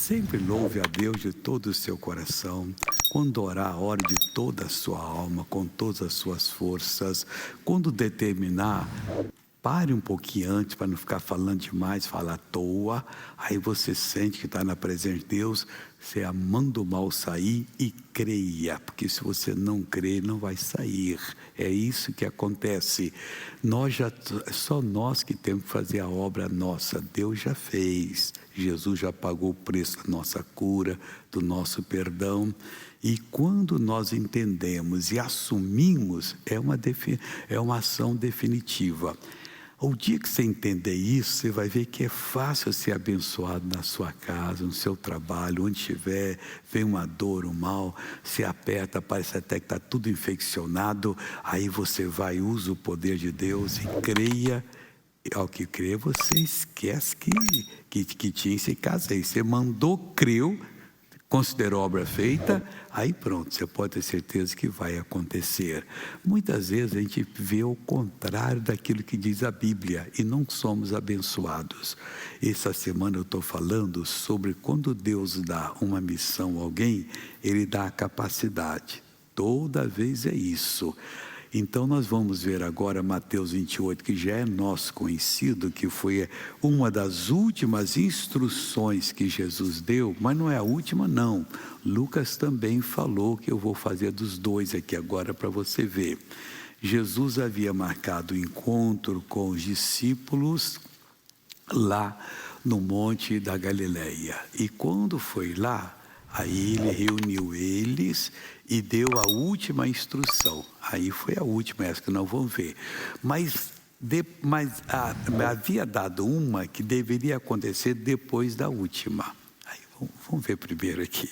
Sempre louve a Deus de todo o seu coração. Quando orar, ore de toda a sua alma, com todas as suas forças. Quando determinar, pare um pouquinho antes para não ficar falando demais, falar à toa. Aí você sente que está na presença de Deus, você manda o mal sair e creia, porque se você não crer, não vai sair. É isso que acontece. Só nós que temos que fazer a obra nossa. Deus já fez. Jesus já pagou o preço da nossa cura, do nosso perdão. E quando nós entendemos e assumimos, é uma ação definitiva. O dia que você entender isso, você vai ver que é fácil ser abençoado na sua casa, no seu trabalho, onde estiver, vem uma dor, um mal, se aperta, parece até que está tudo infeccionado, aí você vai, usa o poder de Deus e creia. Ao que crê, você esquece que tinha esse caso aí. Você mandou, creu, considerou a obra feita, aí pronto, você pode ter certeza que vai acontecer. Muitas vezes a gente vê o contrário daquilo que diz a Bíblia e não somos abençoados. Essa semana eu estou falando sobre quando Deus dá uma missão a alguém, Ele dá a capacidade. Toda vez é isso. Então nós vamos ver agora Mateus 28, que já é nosso conhecido, que foi uma das últimas instruções que Jesus deu, mas não é a última não. Lucas também falou, que eu vou fazer dos dois aqui agora para você ver. Jesus havia marcado o encontro com os discípulos lá no Monte da Galileia. E quando foi lá, aí ele reuniu eles e deu a última instrução. Aí foi a última, essa que não vão ver. Mas havia dado uma que deveria acontecer depois da última. Aí vamos ver primeiro aqui.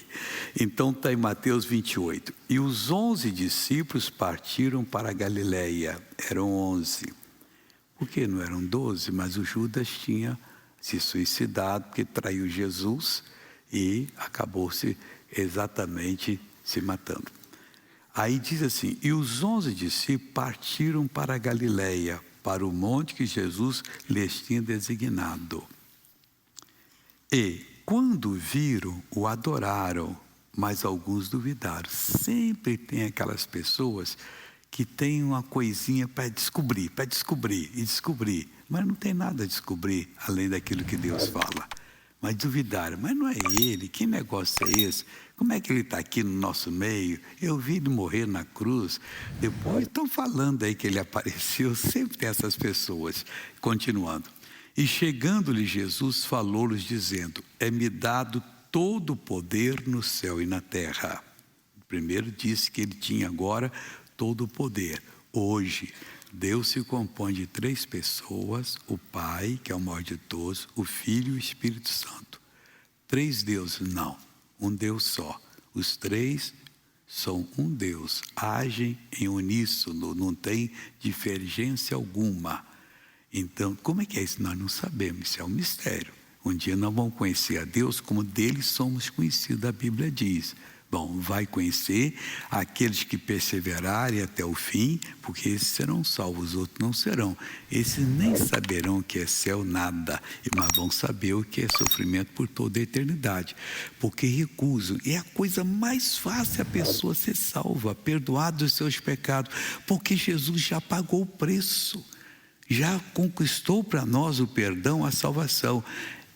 Então está em Mateus 28. E os 11 discípulos partiram para a Galileia. Eram 11. Por que não eram 12? Mas o Judas tinha se suicidado, porque traiu Jesus e acabou-se exatamente se matando. Aí diz assim, e os 11 discípulos partiram para a Galileia, para o monte que Jesus lhes tinha designado. E quando viram, o adoraram, mas alguns duvidaram. Sempre tem aquelas pessoas que têm uma coisinha para descobrir, e descobrir. Mas não tem nada a descobrir, além daquilo que Deus fala. Mas duvidaram, mas não é ele, que negócio é esse? Como é que ele está aqui no nosso meio? Eu vi ele morrer na cruz. Depois estão falando aí que ele apareceu, sempre tem essas pessoas. Continuando. E chegando-lhe Jesus, falou-lhes dizendo, é-me dado todo o poder no céu e na terra. Primeiro disse que ele tinha agora todo o poder. Hoje, Deus se compõe de 3 pessoas, o Pai, que é o maior de todos, o Filho e o Espírito Santo. 3 deuses, não, um Deus só. Os 3 são um Deus, agem em uníssono, não tem divergência alguma. Então, como é que é isso? Nós não sabemos, isso é um mistério. Um dia nós vamos conhecer a Deus como dele somos conhecidos, a Bíblia diz. Bom, vai conhecer aqueles que perseverarem até o fim, porque esses serão salvos, os outros não serão. Esses nem saberão o que é céu, nada, mas vão saber o que é sofrimento por toda a eternidade, porque recusam. E é a coisa mais fácil a pessoa ser salva, perdoada dos seus pecados, porque Jesus já pagou o preço, já conquistou para nós o perdão, a salvação.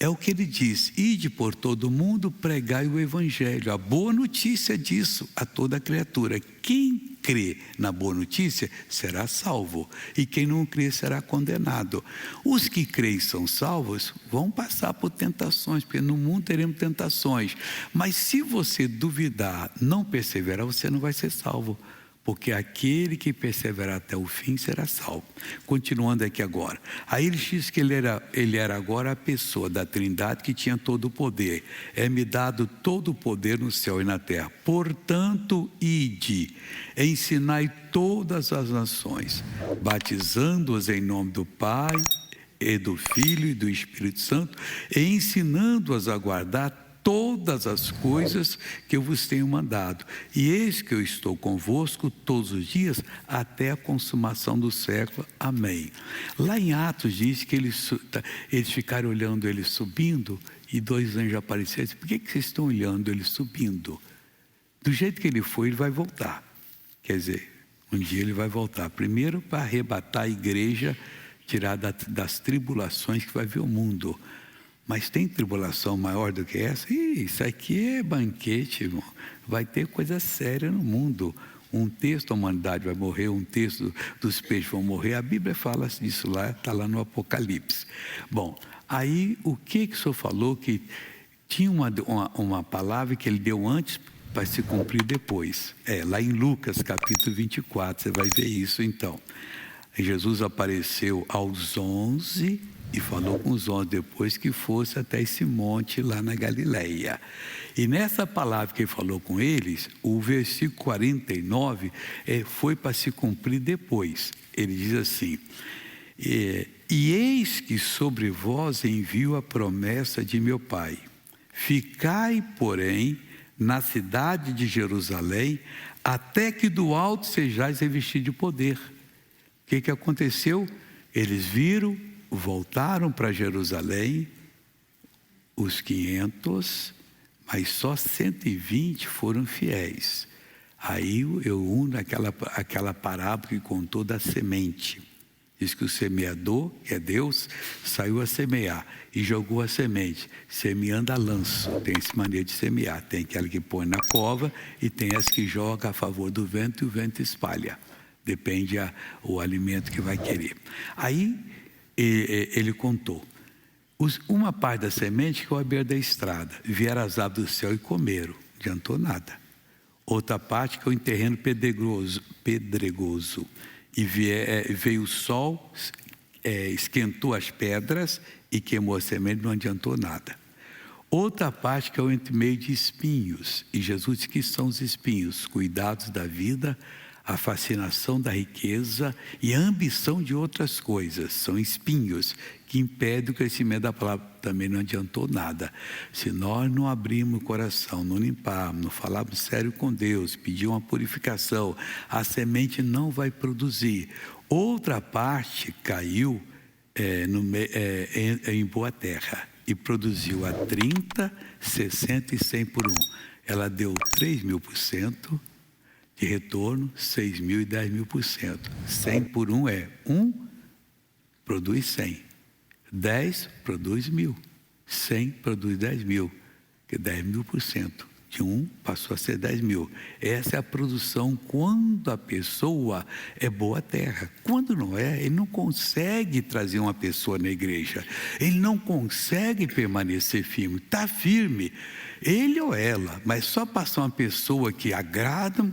É o que ele diz, ide por todo mundo, pregai o evangelho, a boa notícia disso a toda criatura. Quem crê na boa notícia será salvo, e quem não crê será condenado. Os que creem e são salvos vão passar por tentações, porque no mundo teremos tentações, mas se você duvidar, não perseverar, você não vai ser salvo. Porque aquele que perseverar até o fim será salvo. Continuando aqui agora. Aí ele diz que ele era agora a pessoa da Trindade que tinha todo o poder. É-me dado todo o poder no céu e na terra. Portanto, ide, ensinai todas as nações, batizando-as em nome do Pai, e do Filho e do Espírito Santo, e ensinando-as a guardar todas as coisas que eu vos tenho mandado. E eis que eu estou convosco todos os dias até a consumação do século. Amém. Lá em Atos diz que eles ficaram olhando ele subindo e 2 anjos apareceram. Por que vocês estão olhando ele subindo? Do jeito que ele foi, ele vai voltar. Quer dizer, um dia ele vai voltar. Primeiro para arrebatar a igreja, tirar das tribulações que vai ver o mundo. Mas tem tribulação maior do que essa? Isso aqui é banquete, irmão. Vai ter coisa séria no mundo. Um terço da humanidade vai morrer, um terço dos peixes vão morrer. A Bíblia fala disso lá, está lá no Apocalipse. Bom, aí o que o senhor falou? Que tinha uma palavra que ele deu antes para se cumprir depois. Lá em Lucas capítulo 24, você vai ver isso então. Jesus apareceu aos 11 e falou com os 11 depois que fosse até esse monte lá na Galileia. E nessa palavra que ele falou com eles, o versículo 49 foi para se cumprir depois. Ele diz assim: e eis que sobre vós envio a promessa de meu Pai. Ficai, porém, na cidade de Jerusalém, até que do alto sejais revestidos de poder. O que aconteceu? Eles viram, voltaram para Jerusalém, os 500, mas só 120 foram fiéis. Aí eu uno aquela parábola que contou da semente. Diz que o semeador, que é Deus, saiu a semear e jogou a semente, semeando a lanço. Tem essa maneira de semear. Tem aquela que põe na cova e tem as que joga a favor do vento e o vento espalha. Depende o alimento que vai querer. Aí ele contou. Uma parte da semente que é a beira da estrada. Vieram as aves do céu e comeram. Não adiantou nada. Outra parte que é um terreno pedregoso. E veio o sol, esquentou as pedras e queimou a semente, não adiantou nada. Outra parte que é o entre meio de espinhos. E Jesus disse que são os espinhos: cuidados da vida, a fascinação da riqueza e a ambição de outras coisas. São espinhos que impedem o crescimento da palavra. Também não adiantou nada. Se nós não abrirmos o coração, não limparmos, não falarmos sério com Deus, pedir uma purificação, a semente não vai produzir. Outra parte caiu em boa terra e produziu a 30, 60 e 100 por 1. Ela deu 3.000% de retorno, 6.000 e 10.000%. 100 por 1 produz 100. 10 produz 1.000. 100 produz 10.000. Que 10.000%. De 1 passou a ser 10.000. Essa é a produção quando a pessoa é boa terra. Quando não é, ele não consegue trazer uma pessoa na igreja. Ele não consegue permanecer firme. Está firme, ele ou ela, mas só passar uma pessoa que agrada,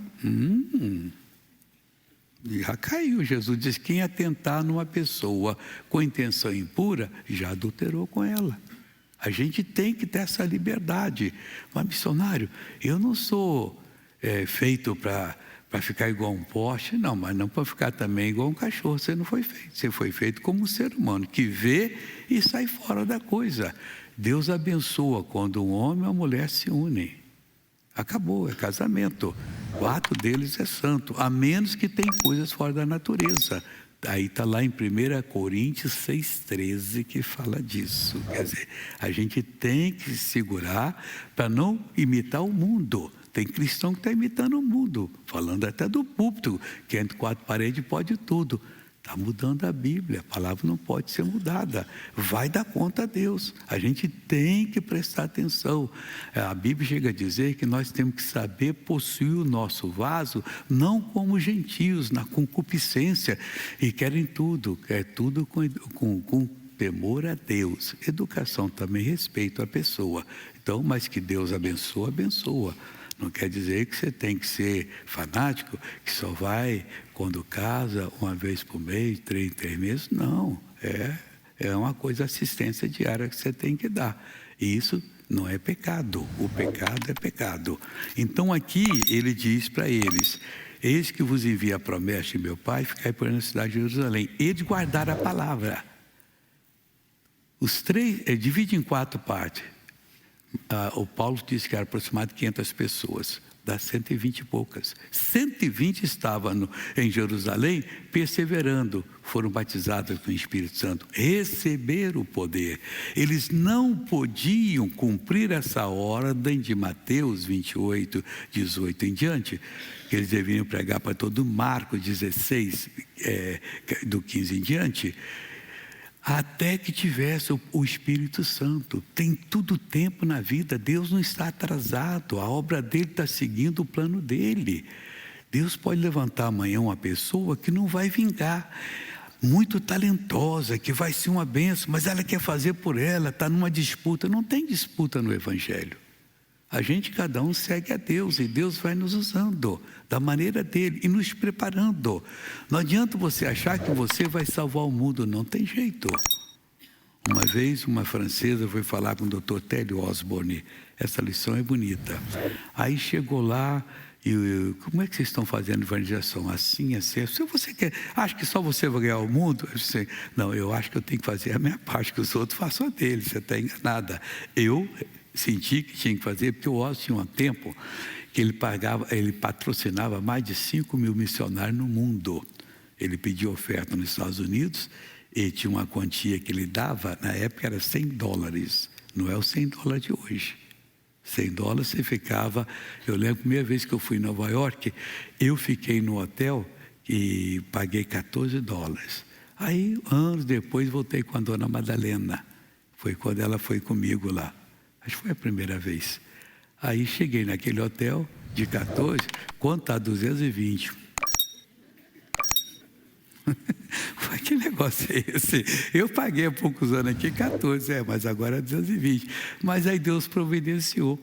já caiu. Jesus diz: quem atentar numa pessoa com intenção impura, já adulterou com ela. A gente tem que ter essa liberdade. Mas, missionário, eu não sou feito para ficar igual um poste, não, mas não para ficar também igual um cachorro. Você não foi feito. Você foi feito como um ser humano que vê e sai fora da coisa. Deus abençoa quando um homem e uma mulher se unem. Acabou, é casamento. O ato deles é santo, a menos que tenha coisas fora da natureza. Aí está lá em 1 Coríntios 6,13 que fala disso. Quer dizer, a gente tem que se segurar para não imitar o mundo. Tem cristão que está imitando o mundo, falando até do púlpito, que entre 4 paredes pode tudo. Está mudando a Bíblia, a palavra não pode ser mudada. Vai dar conta a Deus. A gente tem que prestar atenção. A Bíblia chega a dizer que nós temos que saber possuir o nosso vaso, não como gentios, na concupiscência, e querem tudo, tudo com temor a Deus. Educação também, respeito à pessoa. Então, mas que Deus abençoa, abençoa. Não quer dizer que você tem que ser fanático, que só vai quando casa, uma vez por mês, 3 em 3 meses. Não, é uma coisa, assistência diária que você tem que dar. E isso não é pecado, o pecado é pecado. Então aqui ele diz para eles: eis que vos envia a promessa de meu Pai, ficai por na cidade de Jerusalém. Eles guardaram a palavra. Os 3, divide em 4 partes. O Paulo disse que era aproximadamente 500 pessoas. das 120 e poucas. 120 estavam em Jerusalém, perseverando, foram batizados com o Espírito Santo, receberam o poder. Eles não podiam cumprir essa ordem de Mateus 28, 18 em diante, que eles deveriam pregar para todo Marcos 16, do 15 em diante, até que tivesse o Espírito Santo. Tem tudo tempo na vida, Deus não está atrasado, a obra dele está seguindo o plano dele. Deus pode levantar amanhã uma pessoa que não vai vingar, muito talentosa, que vai ser uma bênção, mas ela quer fazer por ela, está numa disputa. Não tem disputa no Evangelho. A gente, cada um segue a Deus, e Deus vai nos usando da maneira dele e nos preparando. Não adianta você achar que você vai salvar o mundo, não tem jeito. Uma vez uma francesa foi falar com o Dr. Telly Osborne, essa lição é bonita. Aí chegou lá, e como é que vocês estão fazendo evangelização? Assim, assim. Se você quer, acha que só você vai ganhar o mundo? Eu disse, não, eu acho que eu tenho que fazer a minha parte, que os outros façam a deles, você está enganada. Eu senti que tinha que fazer, porque o Oz tinha um tempo que ele patrocinava mais de 5 mil missionários no mundo. Ele pedia oferta nos Estados Unidos e tinha uma quantia que ele dava, na época era $100, não é o $100 de hoje. $100 você ficava, eu lembro a primeira vez que eu fui em Nova York, eu fiquei no hotel e paguei $14. Aí, anos depois, voltei com a dona Madalena, foi quando ela foi comigo lá. Acho que foi a primeira vez. Aí cheguei naquele hotel de 14, quanto está? 220. Que negócio é esse? Eu paguei há poucos anos aqui 14, mas agora é 220. Mas aí Deus providenciou.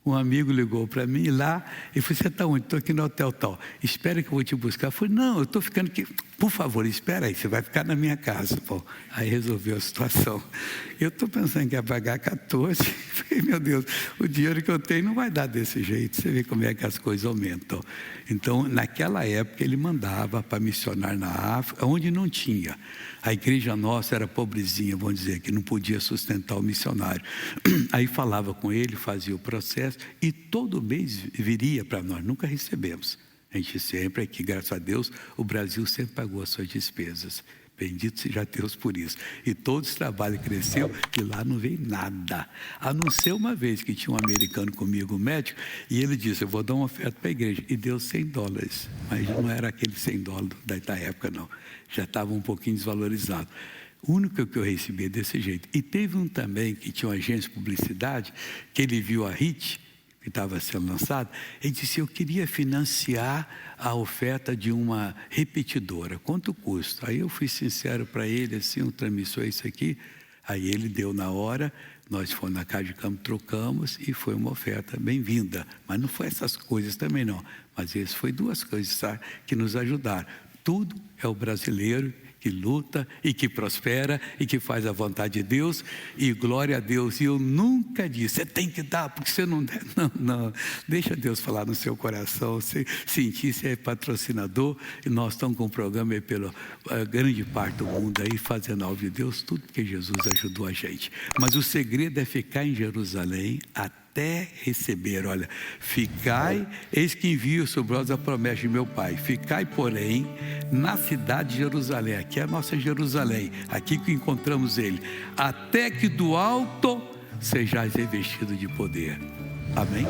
Um amigo ligou para mim lá e falou, você está onde? Estou aqui no hotel tal. Espera que eu vou te buscar. Eu falei, não, eu estou ficando aqui. Por favor, espera aí, você vai ficar na minha casa. Bom, aí resolveu a situação. Eu estou pensando que ia pagar 14. Falei, meu Deus, o dinheiro que eu tenho não vai dar desse jeito. Você vê como é que as coisas aumentam. Então, naquela época, ele mandava para missionar na África, onde não tinha. A igreja nossa era pobrezinha, vamos dizer, que não podia sustentar o missionário. Aí falava com ele, fazia o processo, e todo mês viria para nós, nunca recebemos. A gente sempre aqui, graças a Deus, o Brasil sempre pagou as suas despesas. Bendito seja Deus por isso. E todo esse trabalho cresceu e lá não veio nada. A não ser uma vez que tinha um americano comigo, um médico, e ele disse, eu vou dar uma oferta para a igreja. E deu $100. Mas não era aquele $100 da época, não. Já estava um pouquinho desvalorizado. O único que eu recebi é desse jeito. E teve um também que tinha uma agência de publicidade, que ele viu a HIT, que estava sendo lançado, ele disse, eu queria financiar a oferta de uma repetidora, quanto custa? Aí eu fui sincero para ele, assim, um transmissor é isso aqui, aí ele deu na hora, nós fomos na casa de campo, trocamos e foi uma oferta bem-vinda, mas não foi essas coisas também não, mas isso foi duas coisas, sabe, que nos ajudaram. Tudo é o brasileiro que luta e que prospera e que faz a vontade de Deus, e glória a Deus. E eu nunca disse, você tem que dar, porque você não der. Não, deixa Deus falar no seu coração, você sentir, você é patrocinador, e nós estamos com um programa aí pela grande parte do mundo aí, fazendo a obra de Deus, tudo porque Jesus ajudou a gente. Mas o segredo é ficar em Jerusalém até receber, olha, ficai, eis que envio sobre vós a promessa de meu Pai, ficai, porém, na cidade de Jerusalém, aqui é a nossa Jerusalém, aqui que encontramos Ele, até que do alto sejais revestidos de poder. Amém?